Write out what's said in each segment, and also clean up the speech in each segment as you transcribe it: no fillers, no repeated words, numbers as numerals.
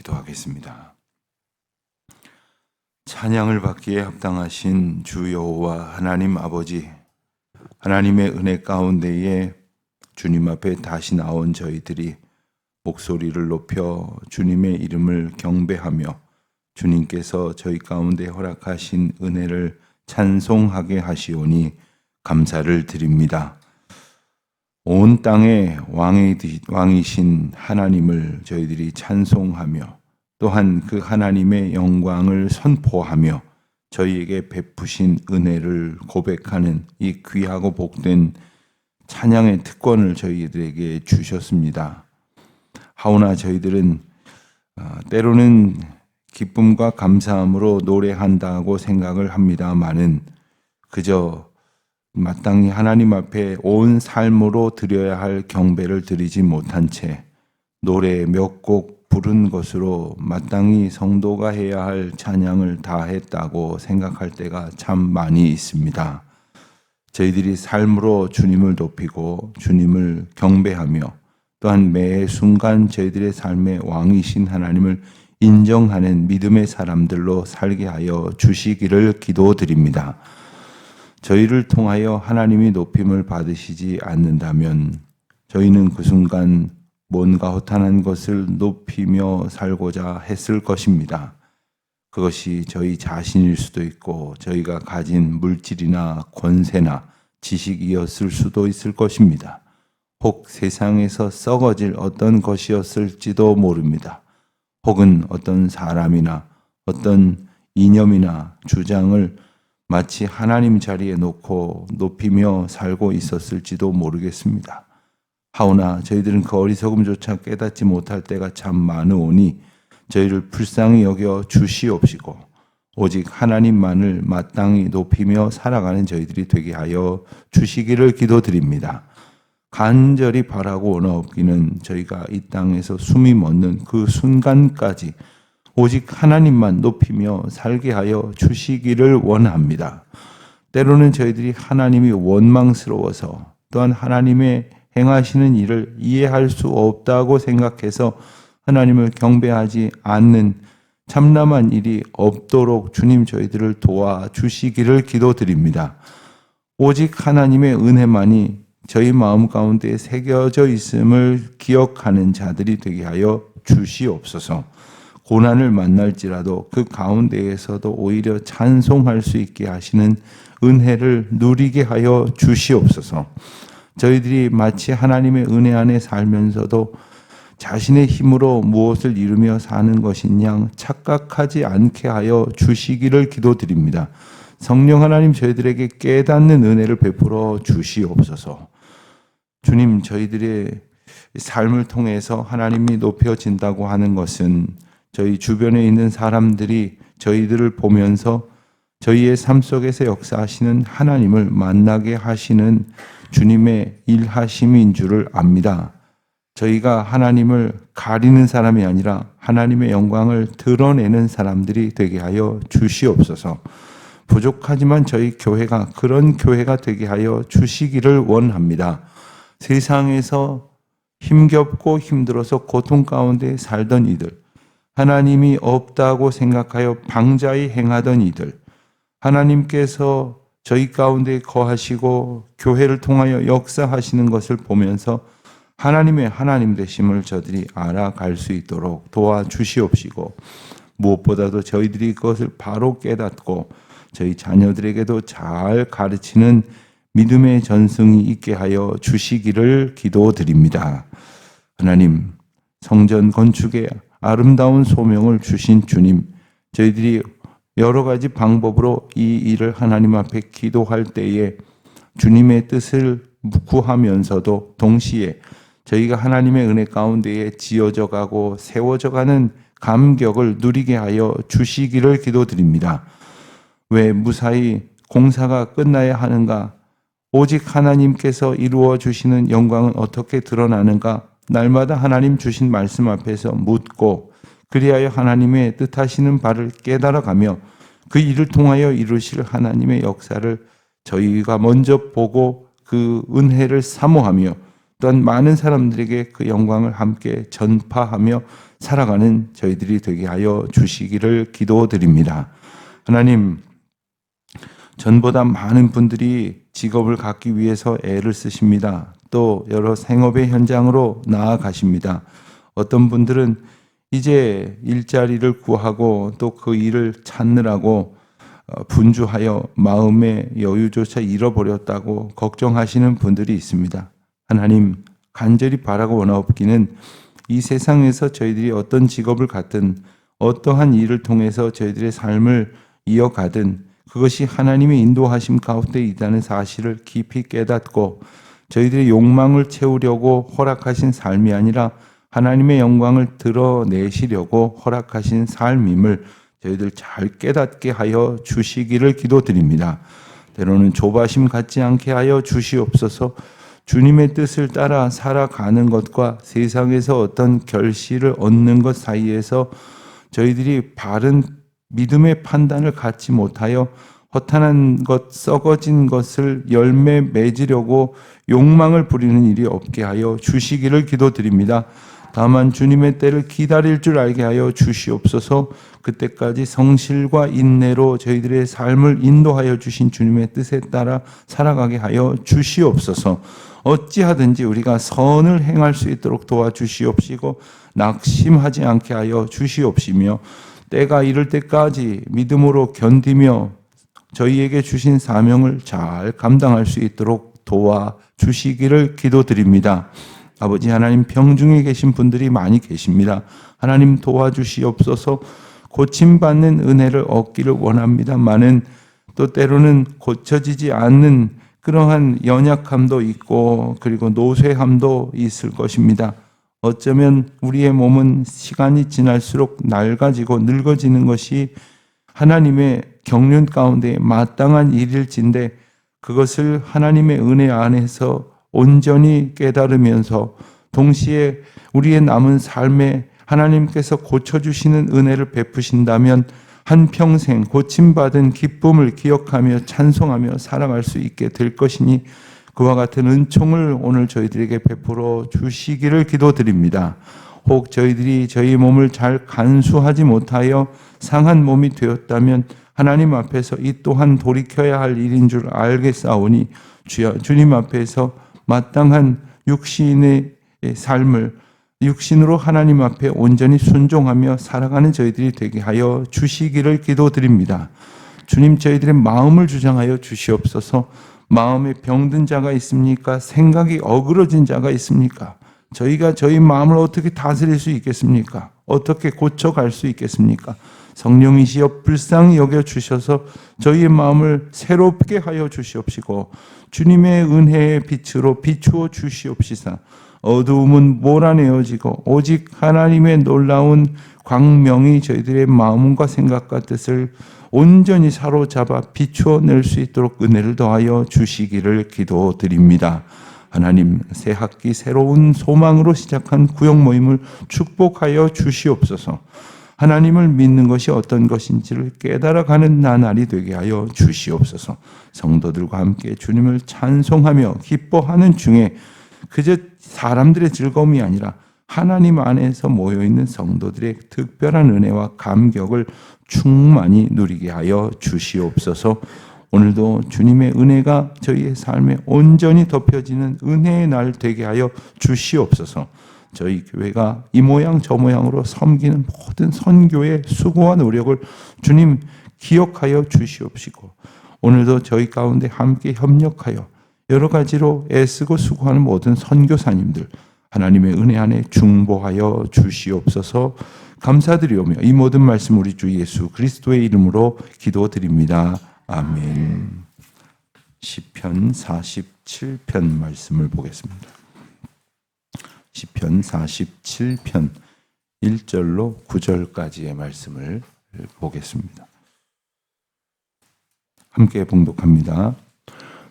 기도하겠습니다. 찬양을 받기에 합당하신 주 여호와 하나님 아버지, 하나님의 은혜 가운데에 주님 앞에 다시 나온 저희들이 목소리를 높여 주님의 이름을 경배하며 주님께서 저희 가운데 허락하신 은혜를 찬송하게 하시오니 감사를 드립니다. 온 땅의 왕이신 하나님을 저희들이 찬송하며 또한 그 하나님의 영광을 선포하며 저희에게 베푸신 은혜를 고백하는 이 귀하고 복된 찬양의 특권을 저희들에게 주셨습니다. 하오나 저희들은 때로는 기쁨과 감사함으로 노래한다고 생각을 합니다마는 그저 마땅히 하나님 앞에 온 삶으로 드려야 할 경배를 드리지 못한 채 노래 몇 곡 부른 것으로 마땅히 성도가 해야 할 찬양을 다 했다고 생각할 때가 참 많이 있습니다. 저희들이 삶으로 주님을 높이고 주님을 경배하며 또한 매 순간 저희들의 삶의 왕이신 하나님을 인정하는 믿음의 사람들로 살게 하여 주시기를 기도드립니다. 저희를 통하여 하나님이 높임을 받으시지 않는다면 저희는 그 순간 뭔가 허탄한 것을 높이며 살고자 했을 것입니다. 그것이 저희 자신일 수도 있고 저희가 가진 물질이나 권세나 지식이었을 수도 있을 것입니다. 혹 세상에서 썩어질 어떤 것이었을지도 모릅니다. 혹은 어떤 사람이나 어떤 이념이나 주장을 마치 하나님 자리에 놓고 높이며 살고 있었을지도 모르겠습니다. 하오나 저희들은 그 어리석음조차 깨닫지 못할 때가 참 많으오니 저희를 불쌍히 여겨 주시옵시고 오직 하나님만을 마땅히 높이며 살아가는 저희들이 되게 하여 주시기를 기도드립니다. 간절히 바라고 원하옵기는 저희가 이 땅에서 숨이 멎는 그 순간까지 오직 하나님만 높이며 살게 하여 주시기를 원합니다. 때로는 저희들이 하나님이 원망스러워서 또한 하나님의 행하시는 일을 이해할 수 없다고 생각해서 하나님을 경배하지 않는 참담한 일이 없도록 주님 저희들을 도와주시기를 기도드립니다. 오직 하나님의 은혜만이 저희 마음 가운데 새겨져 있음을 기억하는 자들이 되게 하여 주시옵소서. 고난을 만날지라도 그 가운데에서도 오히려 찬송할 수 있게 하시는 은혜를 누리게 하여 주시옵소서. 저희들이 마치 하나님의 은혜 안에 살면서도 자신의 힘으로 무엇을 이루며 사는 것인 양 착각하지 않게 하여 주시기를 기도드립니다. 성령 하나님 저희들에게 깨닫는 은혜를 베풀어 주시옵소서. 주님, 저희들의 삶을 통해서 하나님이 높여진다고 하는 것은 저희 주변에 있는 사람들이 저희들을 보면서 저희의 삶 속에서 역사하시는 하나님을 만나게 하시는 주님의 일하심인 줄을 압니다. 저희가 하나님을 가리는 사람이 아니라 하나님의 영광을 드러내는 사람들이 되게 하여 주시옵소서. 부족하지만 저희 교회가 그런 교회가 되게 하여 주시기를 원합니다. 세상에서 힘겹고 힘들어서 고통 가운데 살던 이들, 하나님이 없다고 생각하여 방자히 행하던 이들, 하나님께서 저희 가운데 거하시고 교회를 통하여 역사하시는 것을 보면서 하나님의 하나님 되심을 저들이 알아갈 수 있도록 도와주시옵시고 무엇보다도 저희들이 그것을 바로 깨닫고 저희 자녀들에게도 잘 가르치는 믿음의 전승이 있게 하여 주시기를 기도드립니다. 하나님, 성전 건축에 아름다운 소명을 주신 주님, 저희들이 여러 가지 방법으로 이 일을 하나님 앞에 기도할 때에 주님의 뜻을 구하면서도 동시에 저희가 하나님의 은혜 가운데에 지어져 가고 세워져 가는 감격을 누리게 하여 주시기를 기도드립니다. 왜 무사히 공사가 끝나야 하는가? 오직 하나님께서 이루어 주시는 영광은 어떻게 드러나는가? 날마다 하나님 주신 말씀 앞에서 묻고 그리하여 하나님의 뜻하시는 바를 깨달아가며 그 일을 통하여 이루실 하나님의 역사를 저희가 먼저 보고 그 은혜를 사모하며 또한 많은 사람들에게 그 영광을 함께 전파하며 살아가는 저희들이 되게 하여 주시기를 기도드립니다. 하나님, 전보다 많은 분들이 직업을 갖기 위해서 애를 쓰십니다. 또 여러 생업의 현장으로 나아가십니다. 어떤 분들은 이제 일자리를 구하고 또 그 일을 찾느라고 분주하여 마음의 여유조차 잃어버렸다고 걱정하시는 분들이 있습니다. 하나님, 간절히 바라고 원하옵기는 이 세상에서 저희들이 어떤 직업을 갖든 어떠한 일을 통해서 저희들의 삶을 이어가든 그것이 하나님의 인도하심 가운데 있다는 사실을 깊이 깨닫고 저희들의 욕망을 채우려고 허락하신 삶이 아니라 하나님의 영광을 드러내시려고 허락하신 삶임을 저희들 잘 깨닫게 하여 주시기를 기도드립니다. 때로는 조바심 갖지 않게 하여 주시옵소서. 주님의 뜻을 따라 살아가는 것과 세상에서 어떤 결실을 얻는 것 사이에서 저희들이 바른 믿음의 판단을 갖지 못하여 허탄한 것, 썩어진 것을 열매 맺으려고 욕망을 부리는 일이 없게 하여 주시기를 기도드립니다. 다만 주님의 때를 기다릴 줄 알게 하여 주시옵소서. 그때까지 성실과 인내로 저희들의 삶을 인도하여 주신 주님의 뜻에 따라 살아가게 하여 주시옵소서. 어찌하든지 우리가 선을 행할 수 있도록 도와주시옵시고 낙심하지 않게 하여 주시옵시며 때가 이를 때까지 믿음으로 견디며 저희에게 주신 사명을 잘 감당할 수 있도록 도와주시기를 기도드립니다. 아버지 하나님, 병중에 계신 분들이 많이 계십니다. 하나님 도와주시옵소서. 고침받는 은혜를 얻기를 원합니다만은 또 때로는 고쳐지지 않는 그러한 연약함도 있고 그리고 노쇠함도 있을 것입니다. 어쩌면 우리의 몸은 시간이 지날수록 낡아지고 늙어지는 것이 하나님의 경륜 가운데 마땅한 일일진데 그것을 하나님의 은혜 안에서 온전히 깨달으면서 동시에 우리의 남은 삶에 하나님께서 고쳐주시는 은혜를 베푸신다면 한평생 고침받은 기쁨을 기억하며 찬송하며 살아갈 수 있게 될 것이니 그와 같은 은총을 오늘 저희들에게 베풀어 주시기를 기도드립니다. 혹 저희들이 저희 몸을 잘 간수하지 못하여 상한 몸이 되었다면 하나님 앞에서 이 또한 돌이켜야 할 일인 줄 알겠사오니 주여, 주님 앞에서 마땅한 육신의 삶을 육신으로 하나님 앞에 온전히 순종하며 살아가는 저희들이 되게 하여 주시기를 기도드립니다. 주님, 저희들의 마음을 주장하여 주시옵소서. 마음에 병든 자가 있습니까? 생각이 어그러진 자가 있습니까? 저희가 저희 마음을 어떻게 다스릴 수 있겠습니까? 어떻게 고쳐갈 수 있겠습니까? 성령이시여 불쌍히 여겨주셔서 저희의 마음을 새롭게 하여 주시옵시고 주님의 은혜의 빛으로 비추어 주시옵시사 어두움은 몰아내어지고 오직 하나님의 놀라운 광명이 저희들의 마음과 생각과 뜻을 온전히 사로잡아 비추어 낼 수 있도록 은혜를 더하여 주시기를 기도드립니다. 하나님, 새 학기 새로운 소망으로 시작한 구역 모임을 축복하여 주시옵소서. 하나님을 믿는 것이 어떤 것인지를 깨달아가는 나날이 되게 하여 주시옵소서. 성도들과 함께 주님을 찬송하며 기뻐하는 중에 그저 사람들의 즐거움이 아니라 하나님 안에서 모여있는 성도들의 특별한 은혜와 감격을 충만히 누리게 하여 주시옵소서. 오늘도 주님의 은혜가 저희의 삶에 온전히 덮여지는 은혜의 날 되게 하여 주시옵소서. 저희 교회가 이 모양 저 모양으로 섬기는 모든 선교의 수고와 노력을 주님 기억하여 주시옵시고 오늘도 저희 가운데 함께 협력하여 여러 가지로 애쓰고 수고하는 모든 선교사님들 하나님의 은혜 안에 중보하여 주시옵소서. 감사드리오며 이 모든 말씀 우리 주 예수 그리스도의 이름으로 기도드립니다. 아멘. 시편 47편 말씀을 보겠습니다. 시편 47편 1절로 9절까지의 말씀을 보겠습니다. 함께 봉독합니다.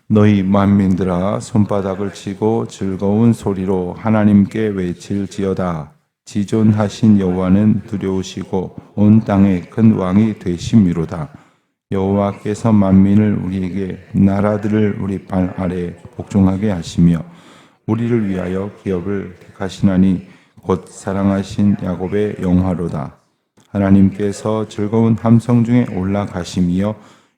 너희 만민들아 손바닥을 치고 즐거운 소리로 하나님께 외칠지어다. 지존하신 여호와는 두려우시고 온 땅에 큰 왕이 되심이로다. 여호와께서 만민을 우리에게 나라들을 우리 발 아래 복종하게 하시며 우리를 위하여 기업을 택하시나니 곧 사랑하신 야곱의 영화로다. 하나님께서 즐거운 함성 중에 올라가심이여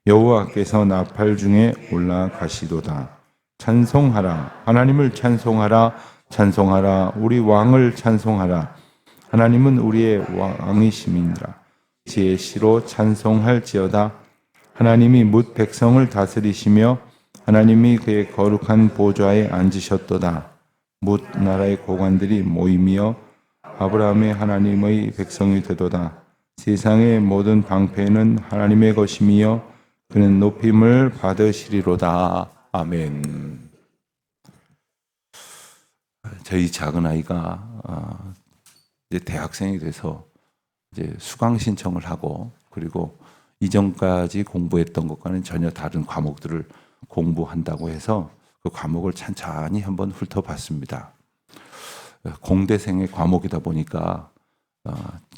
여호와께서 나팔 중에 올라가시도다. 찬송하라. 하나님을 찬송하라. 찬송하라. 우리 왕을 찬송하라. 하나님은 우리의 왕이심이니라. 지혜의 시로 찬송할지어다. 하나님이 뭇 백성을 다스리시며 하나님이 그의 거룩한 보좌에 앉으셨도다. 뭇 나라의 고관들이 모이며 아브라함의 하나님의 백성이 되도다. 세상의 모든 방패는 하나님의 것이며 그는 높임을 받으시리로다. 아멘. 저희 작은 아이가 이제 대학생이 돼서 이제 수강 신청을 하고, 그리고 이전까지 공부했던 것과는 전혀 다른 과목들을 공부한다고 해서 그 과목을 찬찬히 한번 훑어봤습니다. 공대생의 과목이다 보니까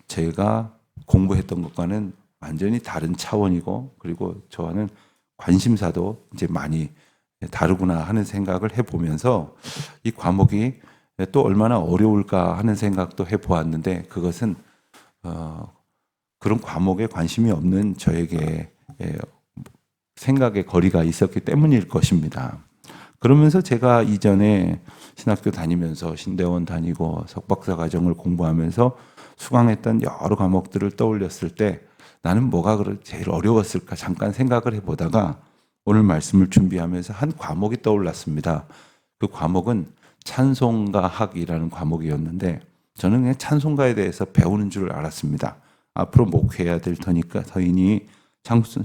제가 공부했던 것과는 완전히 다른 차원이고, 그리고 저와는 관심사도 이제 많이 다르구나 하는 생각을 해보면서 이 과목이 또 얼마나 어려울까 하는 생각도 해보았는데, 그것은 그런 과목에 관심이 없는 저에게 생각의 거리가 있었기 때문일 것입니다. 그러면서 제가 이전에 신학교 다니면서 신대원 다니고 석박사 과정을 공부하면서 수강했던 여러 과목들을 떠올렸을 때 나는 뭐가 제일 어려웠을까 잠깐 생각을 해보다가 오늘 말씀을 준비하면서 한 과목이 떠올랐습니다. 그 과목은 찬송가학이라는 과목이었는데 저는 그냥 찬송가에 대해서 배우는 줄 알았습니다. 앞으로 목회해야 될 터이니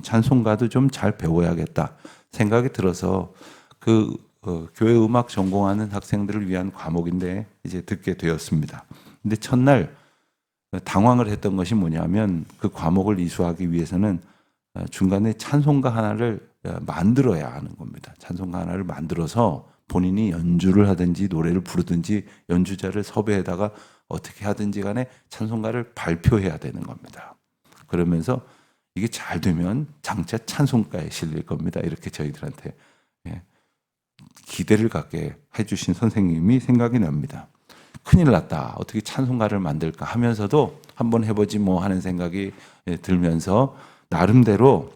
찬송가도 좀 잘 배워야겠다 생각이 들어서 교회 음악 전공하는 학생들을 위한 과목인데 이제 듣게 되었습니다. 근데 첫날 당황을 했던 것이 뭐냐면 그 과목을 이수하기 위해서는 중간에 찬송가 하나를 만들어야 하는 겁니다. 찬송가 하나를 만들어서 본인이 연주를 하든지 노래를 부르든지 연주자를 섭외해다가 어떻게 하든지 간에 찬송가를 발표해야 되는 겁니다. 그러면서 이게 잘 되면 장차 찬송가에 실릴 겁니다. 이렇게 저희들한테 기대를 갖게 해주신 선생님이 생각이 납니다. 큰일 났다. 어떻게 찬송가를 만들까 하면서도 한번 해보지 뭐 하는 생각이 들면서 나름대로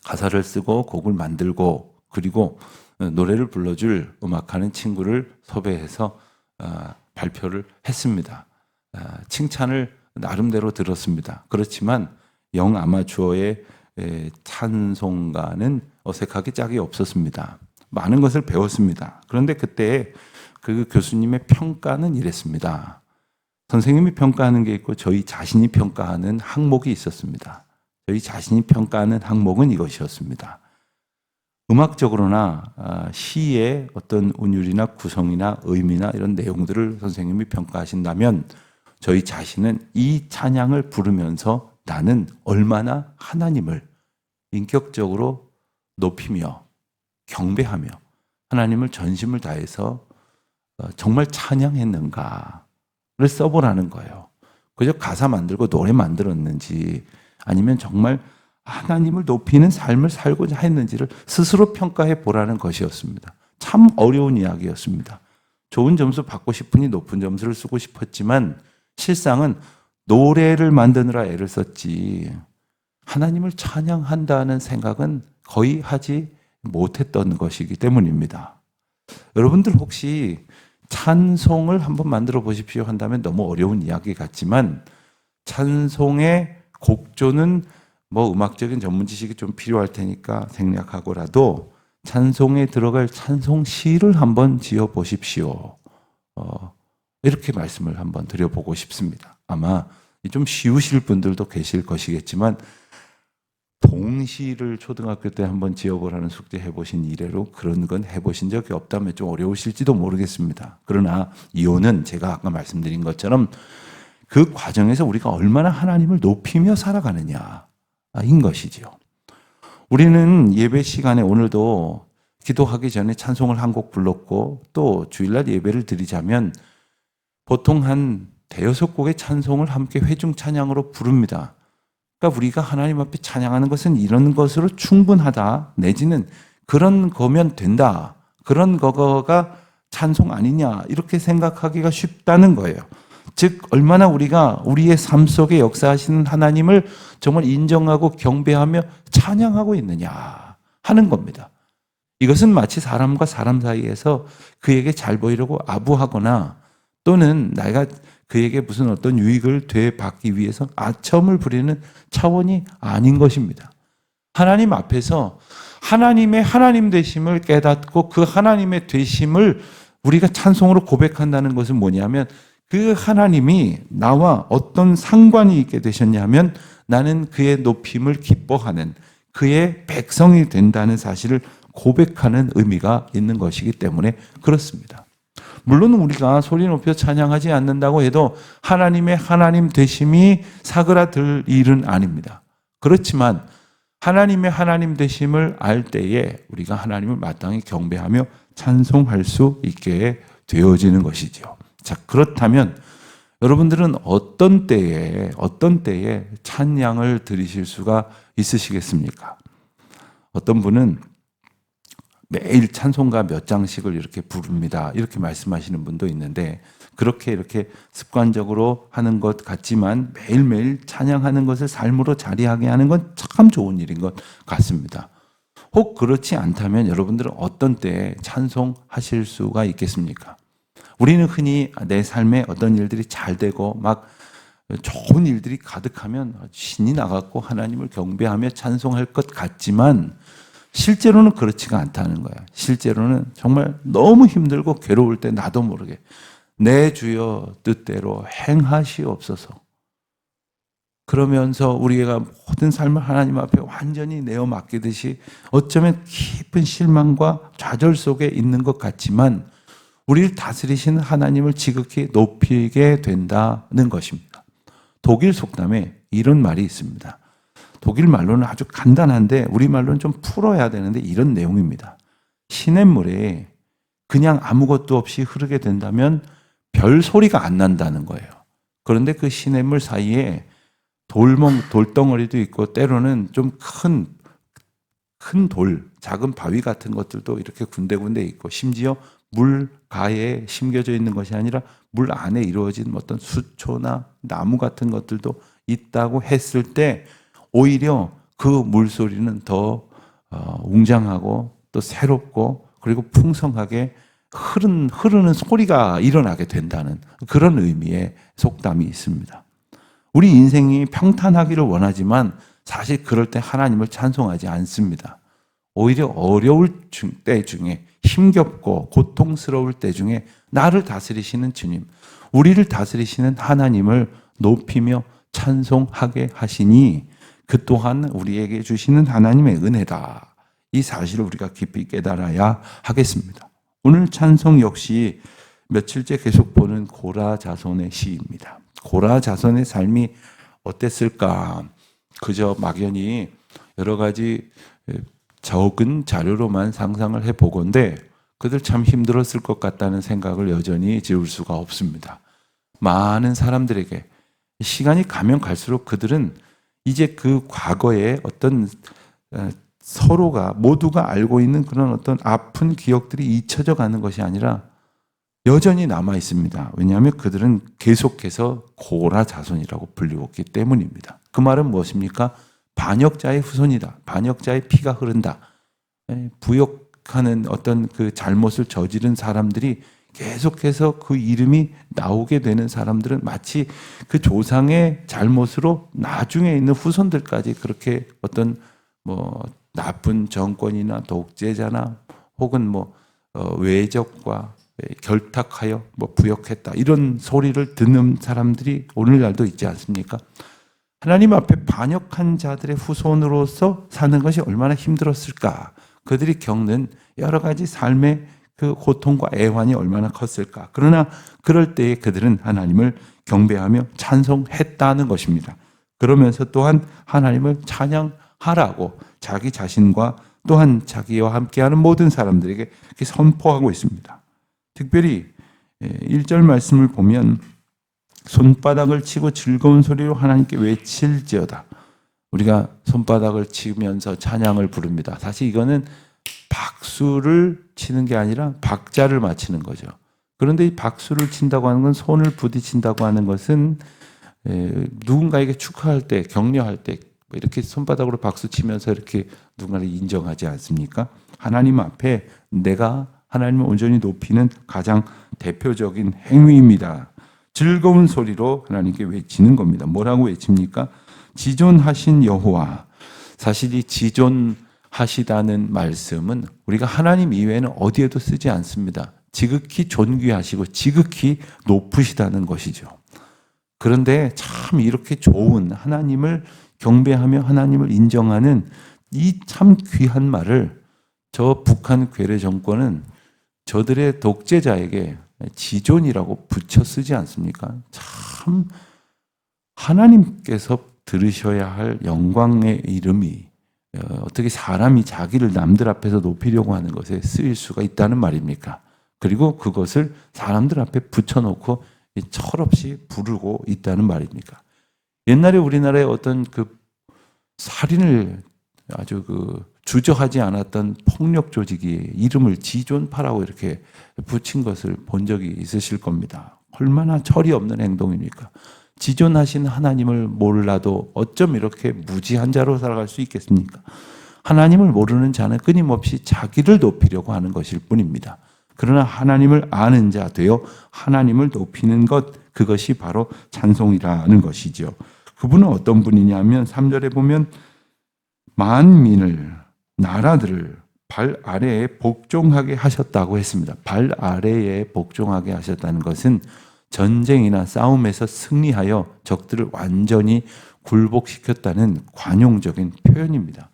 가사를 쓰고 곡을 만들고 그리고 노래를 불러줄 음악하는 친구를 섭외해서 발표를 했습니다. 칭찬을 나름대로 들었습니다. 그렇지만 영 아마추어의 찬송가는 어색하게 짝이 없었습니다. 많은 것을 배웠습니다. 그런데 그때 그 교수님의 평가는 이랬습니다. 선생님이 평가하는 게 있고 저희 자신이 평가하는 항목이 있었습니다. 저희 자신이 평가하는 항목은 이것이었습니다. 음악적으로나 시의 어떤 운율이나 구성이나 의미나 이런 내용들을 선생님이 평가하신다면 저희 자신은 이 찬양을 부르면서 나는 얼마나 하나님을 인격적으로 높이며 경배하며 하나님을 전심을 다해서 정말 찬양했는가를 써보라는 거예요. 그저 가사 만들고 노래 만들었는지 아니면 정말 하나님을 높이는 삶을 살고자 했는지를 스스로 평가해 보라는 것이었습니다. 참 어려운 이야기였습니다. 좋은 점수 받고 싶으니 높은 점수를 쓰고 싶었지만 실상은 노래를 만드느라 애를 썼지 하나님을 찬양한다는 생각은 거의 하지 못했던 것이기 때문입니다. 여러분들 혹시 찬송을 한번 만들어 보십시오 한다면 너무 어려운 이야기 같지만 찬송의 곡조는 뭐 음악적인 전문 지식이 좀 필요할 테니까 생략하고라도 찬송에 들어갈 찬송시를 한번 지어 보십시오. 이렇게 말씀을 한번 드려보고 싶습니다. 아마 좀 쉬우실 분들도 계실 것이겠지만 동시를 초등학교 때 한번 지어보라는 숙제 해보신 이래로 그런 건 해보신 적이 없다면 좀 어려우실지도 모르겠습니다. 그러나 이혼은 제가 아까 말씀드린 것처럼 그 과정에서 우리가 얼마나 하나님을 높이며 살아가느냐인 것이죠. 우리는 예배 시간에 오늘도 기도하기 전에 찬송을 한 곡 불렀고 또 주일날 예배를 드리자면 보통 한 대여섯 곡의 찬송을 함께 회중 찬양으로 부릅니다. 그러니까 우리가 하나님 앞에 찬양하는 것은 이런 것으로 충분하다 내지는 그런 거면 된다. 그런 거가 찬송 아니냐 이렇게 생각하기가 쉽다는 거예요. 즉 얼마나 우리가 우리의 삶 속에 역사하시는 하나님을 정말 인정하고 경배하며 찬양하고 있느냐 하는 겁니다. 이것은 마치 사람과 사람 사이에서 그에게 잘 보이려고 아부하거나 또는 내가 그에게 무슨 어떤 유익을 되받기 위해서 아첨을 부리는 차원이 아닌 것입니다. 하나님 앞에서 하나님의 하나님 되심을 깨닫고 그 하나님의 되심을 우리가 찬송으로 고백한다는 것은 뭐냐면 그 하나님이 나와 어떤 상관이 있게 되셨냐면 나는 그의 높임을 기뻐하는 그의 백성이 된다는 사실을 고백하는 의미가 있는 것이기 때문에 그렇습니다. 물론 우리가 소리 높여 찬양하지 않는다고 해도 하나님의 하나님 되심이 사그라들 일은 아닙니다. 그렇지만 하나님의 하나님 되심을 알 때에 우리가 하나님을 마땅히 경배하며 찬송할 수 있게 되어지는 것이죠. 자, 그렇다면 여러분들은 어떤 때에 찬양을 드리실 수가 있으시겠습니까? 어떤 분은 매일 찬송가 몇 장씩을 이렇게 부릅니다. 이렇게 말씀하시는 분도 있는데 그렇게 이렇게 습관적으로 하는 것 같지만 매일매일 찬양하는 것을 삶으로 자리하게 하는 건 참 좋은 일인 것 같습니다. 혹 그렇지 않다면 여러분들은 어떤 때에 찬송하실 수가 있겠습니까? 우리는 흔히 내 삶에 어떤 일들이 잘 되고 막 좋은 일들이 가득하면 신이 나갖고 하나님을 경배하며 찬송할 것 같지만 실제로는 그렇지가 않다는 거야. 실제로는 정말 너무 힘들고 괴로울 때 나도 모르게 내 주여 뜻대로 행하시옵소서. 그러면서 우리가 모든 삶을 하나님 앞에 완전히 내어 맡기듯이 어쩌면 깊은 실망과 좌절 속에 있는 것 같지만 우리를 다스리시는 하나님을 지극히 높이게 된다는 것입니다. 독일 속담에 이런 말이 있습니다. 독일 말로는 아주 간단한데 우리말로는 좀 풀어야 되는데 이런 내용입니다. 시냇물에 그냥 아무것도 없이 흐르게 된다면 별 소리가 안 난다는 거예요. 그런데 그 시냇물 사이에 돌덩어리도 있고 때로는 좀 큰 돌, 작은 바위 같은 것들도 이렇게 군데군데 있고 심지어 물 가에 심겨져 있는 것이 아니라 물 안에 이루어진 어떤 수초나 나무 같은 것들도 있다고 했을 때 오히려 그 물소리는 더 웅장하고 또 새롭고 그리고 풍성하게 흐르는 소리가 일어나게 된다는 그런 의미의 속담이 있습니다. 우리 인생이 평탄하기를 원하지만 사실 그럴 때 하나님을 찬송하지 않습니다. 오히려 어려울 때 중에 힘겹고 고통스러울 때 중에 나를 다스리시는 주님, 우리를 다스리시는 하나님을 높이며 찬송하게 하시니 그 또한 우리에게 주시는 하나님의 은혜다. 이 사실을 우리가 깊이 깨달아야 하겠습니다. 오늘 찬송 역시 며칠째 계속 보는 고라 자손의 시입니다. 고라 자손의 삶이 어땠을까? 그저 막연히 여러 가지 적은 자료로만 상상을 해보건대 그들 참 힘들었을 것 같다는 생각을 여전히 지울 수가 없습니다. 많은 사람들에게 시간이 가면 갈수록 그들은 이제 그 과거의 어떤 서로가 모두가 알고 있는 그런 어떤 아픈 기억들이 잊혀져 가는 것이 아니라 여전히 남아 있습니다. 왜냐하면 그들은 계속해서 고라 자손이라고 불리웠기 때문입니다. 그 말은 무엇입니까? 반역자의 후손이다. 반역자의 피가 흐른다. 부역하는 어떤 그 잘못을 저지른 사람들이 계속해서 그 이름이 나오게 되는 사람들은 마치 그 조상의 잘못으로 나중에 있는 후손들까지 그렇게 어떤 나쁜 정권이나 독재자나 혹은 외적과 결탁하여 부역했다 이런 소리를 듣는 사람들이 오늘날도 있지 않습니까? 하나님 앞에 반역한 자들의 후손으로서 사는 것이 얼마나 힘들었을까? 그들이 겪는 여러 가지 삶의 그 고통과 애환이 얼마나 컸을까? 그러나 그럴 때에 그들은 하나님을 경배하며 찬송했다는 것입니다. 그러면서 또한 하나님을 찬양하라고 자기 자신과 또한 자기와 함께하는 모든 사람들에게 선포하고 있습니다. 특별히 1절 말씀을 보면 손바닥을 치고 즐거운 소리로 하나님께 외칠지어다. 우리가 손바닥을 치면서 찬양을 부릅니다. 사실 이거는 박수를 치는 게 아니라 박자를 맞추는 거죠. 그런데 이 박수를 친다고 하는 건 손을 부딪힌다고 하는 것은 누군가에게 축하할 때, 격려할 때 이렇게 손바닥으로 박수 치면서 이렇게 누군가를 인정하지 않습니까? 하나님 앞에 내가 하나님을 온전히 높이는 가장 대표적인 행위입니다. 즐거운 소리로 하나님께 외치는 겁니다. 뭐라고 외칩니까? 지존하신 여호와. 사실 이 지존하시다는 말씀은 우리가 하나님 이외에는 어디에도 쓰지 않습니다. 지극히 존귀하시고 지극히 높으시다는 것이죠. 그런데 참 이렇게 좋은 하나님을 경배하며 하나님을 인정하는 이 참 귀한 말을 저 북한 괴뢰 정권은 저들의 독재자에게 지존이라고 붙여 쓰지 않습니까? 참 하나님께서 들으셔야 할 영광의 이름이 어떻게 사람이 자기를 남들 앞에서 높이려고 하는 것에 쓰일 수가 있다는 말입니까? 그리고 그것을 사람들 앞에 붙여놓고 철없이 부르고 있다는 말입니까? 옛날에 우리나라에 어떤 그 살인을 아주 주저하지 않았던 폭력 조직이 이름을 지존파라고 이렇게 붙인 것을 본 적이 있으실 겁니다. 얼마나 철이 없는 행동입니까? 지존하신 하나님을 몰라도 어쩜 이렇게 무지한 자로 살아갈 수 있겠습니까? 하나님을 모르는 자는 끊임없이 자기를 높이려고 하는 것일 뿐입니다. 그러나 하나님을 아는 자 되어 하나님을 높이는 것, 그것이 바로 찬송이라는 것이죠. 그분은 어떤 분이냐면 3절에 보면 만민을, 나라들을 발 아래에 복종하게 하셨다고 했습니다. 발 아래에 복종하게 하셨다는 것은 전쟁이나 싸움에서 승리하여 적들을 완전히 굴복시켰다는 관용적인 표현입니다.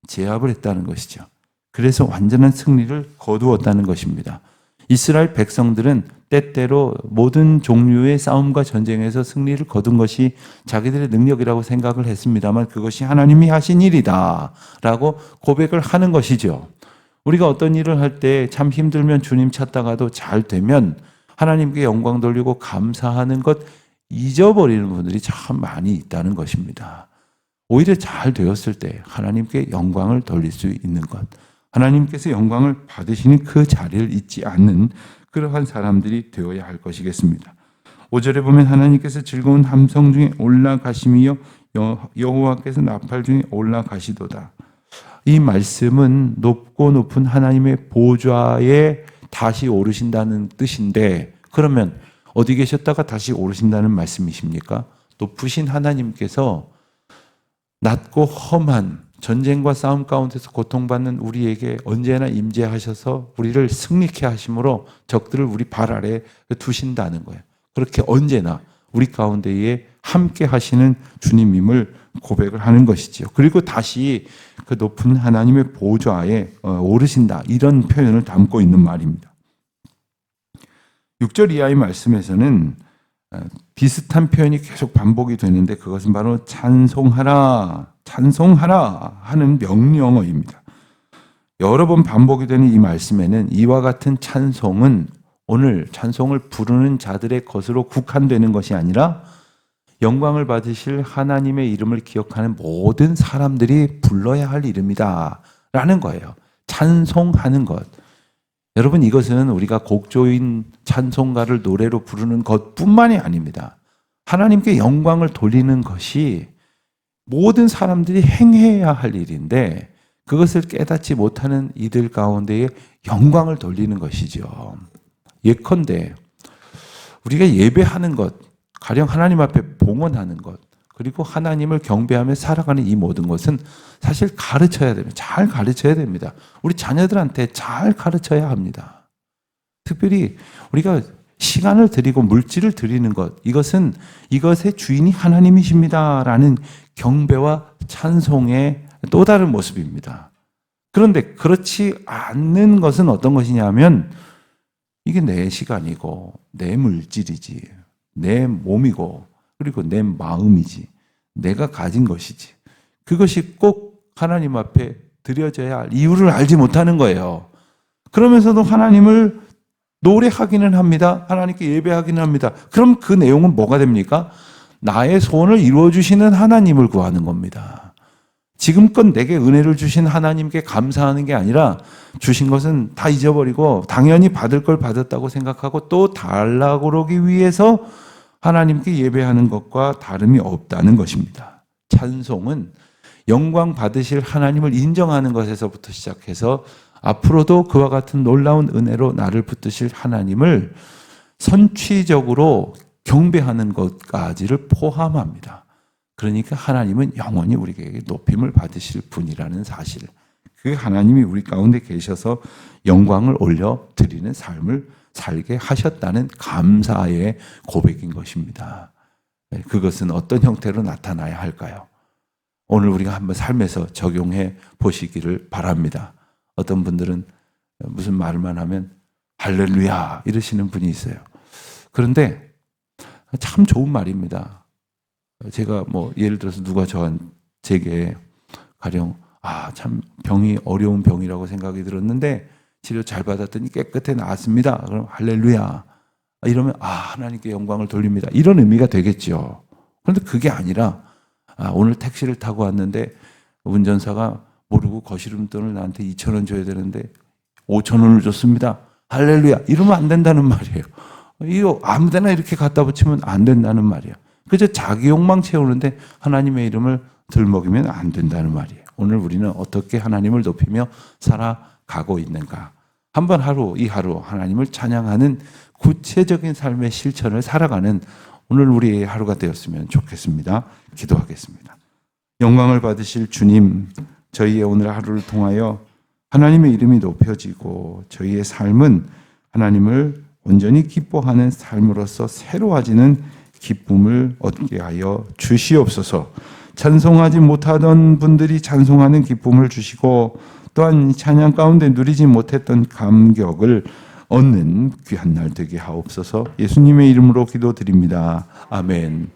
제압을 했다는 것이죠. 그래서 완전한 승리를 거두었다는 것입니다. 이스라엘 백성들은 때때로 모든 종류의 싸움과 전쟁에서 승리를 거둔 것이 자기들의 능력이라고 생각을 했습니다만 그것이 하나님이 하신 일이다 라고 고백을 하는 것이죠. 우리가 어떤 일을 할 때 참 힘들면 주님 찾다가도 잘 되면 하나님께 영광 돌리고 감사하는 것 잊어버리는 분들이 참 많이 있다는 것입니다. 오히려 잘 되었을 때 하나님께 영광을 돌릴 수 있는 것, 하나님께서 영광을 받으시는 그 자리를 잊지 않는 그러한 사람들이 되어야 할 것이겠습니다. 5절에 보면 하나님께서 즐거운 함성 중에 올라가심이요 여호와께서 나팔 중에 올라가시도다. 이 말씀은 높고 높은 하나님의 보좌에 다시 오르신다는 뜻인데, 그러면 어디 계셨다가 다시 오르신다는 말씀이십니까? 높으신 하나님께서 낮고 험한 전쟁과 싸움 가운데서 고통받는 우리에게 언제나 임재하셔서 우리를 승리케 하심으로 적들을 우리 발 아래에 두신다는 거예요. 그렇게 언제나 우리 가운데에 함께 하시는 주님임을 고백을 하는 것이지요. 그리고 다시 그 높은 하나님의 보좌에 오르신다, 이런 표현을 담고 있는 말입니다. 6절 이하의 말씀에서는 비슷한 표현이 계속 반복이 되는데 그것은 바로 찬송하라, 찬송하라 하는 명령어입니다. 여러 번 반복이 되는 이 말씀에는 이와 같은 찬송은 오늘 찬송을 부르는 자들의 것으로 국한되는 것이 아니라 영광을 받으실 하나님의 이름을 기억하는 모든 사람들이 불러야 할 이름이다 라는 거예요. 찬송하는 것. 여러분, 이것은 우리가 곡조인 찬송가를 노래로 부르는 것뿐만이 아닙니다. 하나님께 영광을 돌리는 것이 모든 사람들이 행해야 할 일인데 그것을 깨닫지 못하는 이들 가운데에 영광을 돌리는 것이죠. 예컨대 우리가 예배하는 것, 가령 하나님 앞에 봉헌하는 것, 그리고 하나님을 경배하며 살아가는 이 모든 것은 사실 가르쳐야 됩니다. 잘 가르쳐야 됩니다. 우리 자녀들한테 잘 가르쳐야 합니다. 특별히 우리가 시간을 드리고 물질을 드리는 것, 이것은 이것의 주인이 하나님이십니다라는 경배와 찬송의 또 다른 모습입니다. 그런데 그렇지 않는 것은 어떤 것이냐면 이게 내 시간이고 내 물질이지, 내 몸이고 그리고 내 마음이지, 내가 가진 것이지, 그것이 꼭 하나님 앞에 드려져야 할 이유를 알지 못하는 거예요. 그러면서도 하나님을 노래하기는 합니다. 하나님께 예배하기는 합니다. 그럼 그 내용은 뭐가 됩니까? 나의 소원을 이루어주시는 하나님을 구하는 겁니다. 지금껏 내게 은혜를 주신 하나님께 감사하는 게 아니라 주신 것은 다 잊어버리고 당연히 받을 걸 받았다고 생각하고 또 달라고 그러기 위해서 하나님께 예배하는 것과 다름이 없다는 것입니다. 찬송은 영광 받으실 하나님을 인정하는 것에서부터 시작해서 앞으로도 그와 같은 놀라운 은혜로 나를 붙드실 하나님을 선취적으로 경배하는 것까지를 포함합니다. 그러니까 하나님은 영원히 우리에게 높임을 받으실 분이라는 사실, 그 하나님이 우리 가운데 계셔서 영광을 올려드리는 삶을 살게 하셨다는 감사의 고백인 것입니다. 그것은 어떤 형태로 나타나야 할까요? 오늘 우리가 한번 삶에서 적용해 보시기를 바랍니다. 어떤 분들은 무슨 말만 하면 할렐루야 이러시는 분이 있어요. 그런데 참 좋은 말입니다. 제가 뭐 예를 들어서 누가 제게 가령 참 병이 어려운 병이라고 생각이 들었는데 치료 잘 받았더니 깨끗해 나았습니다. 그럼 할렐루야 이러면 하나님께 영광을 돌립니다. 이런 의미가 되겠죠. 그런데 그게 아니라 오늘 택시를 타고 왔는데 운전사가 모르고 거스름돈을 나한테 2,000원 줘야 되는데 5,000원을 줬습니다. 할렐루야 이러면 안 된다는 말이에요. 이거 아무데나 이렇게 갖다 붙이면 안 된다는 말이에요. 그저 자기 욕망 채우는데 하나님의 이름을 들먹이면 안 된다는 말이에요. 오늘 우리는 어떻게 하나님을 높이며 살아가고 있는가? 한번 이 하루 하나님을 찬양하는 구체적인 삶의 실천을 살아가는 오늘 우리의 하루가 되었으면 좋겠습니다. 기도하겠습니다. 영광을 받으실 주님, 저희의 오늘 하루를 통하여 하나님의 이름이 높여지고 저희의 삶은 하나님을 온전히 기뻐하는 삶으로서 새로워지는 기쁨을 얻게 하여 주시옵소서. 찬송하지 못하던 분들이 찬송하는 기쁨을 주시고 또한 찬양 가운데 누리지 못했던 감격을 얻는 귀한 날 되게 하옵소서. 예수님의 이름으로 기도드립니다. 아멘.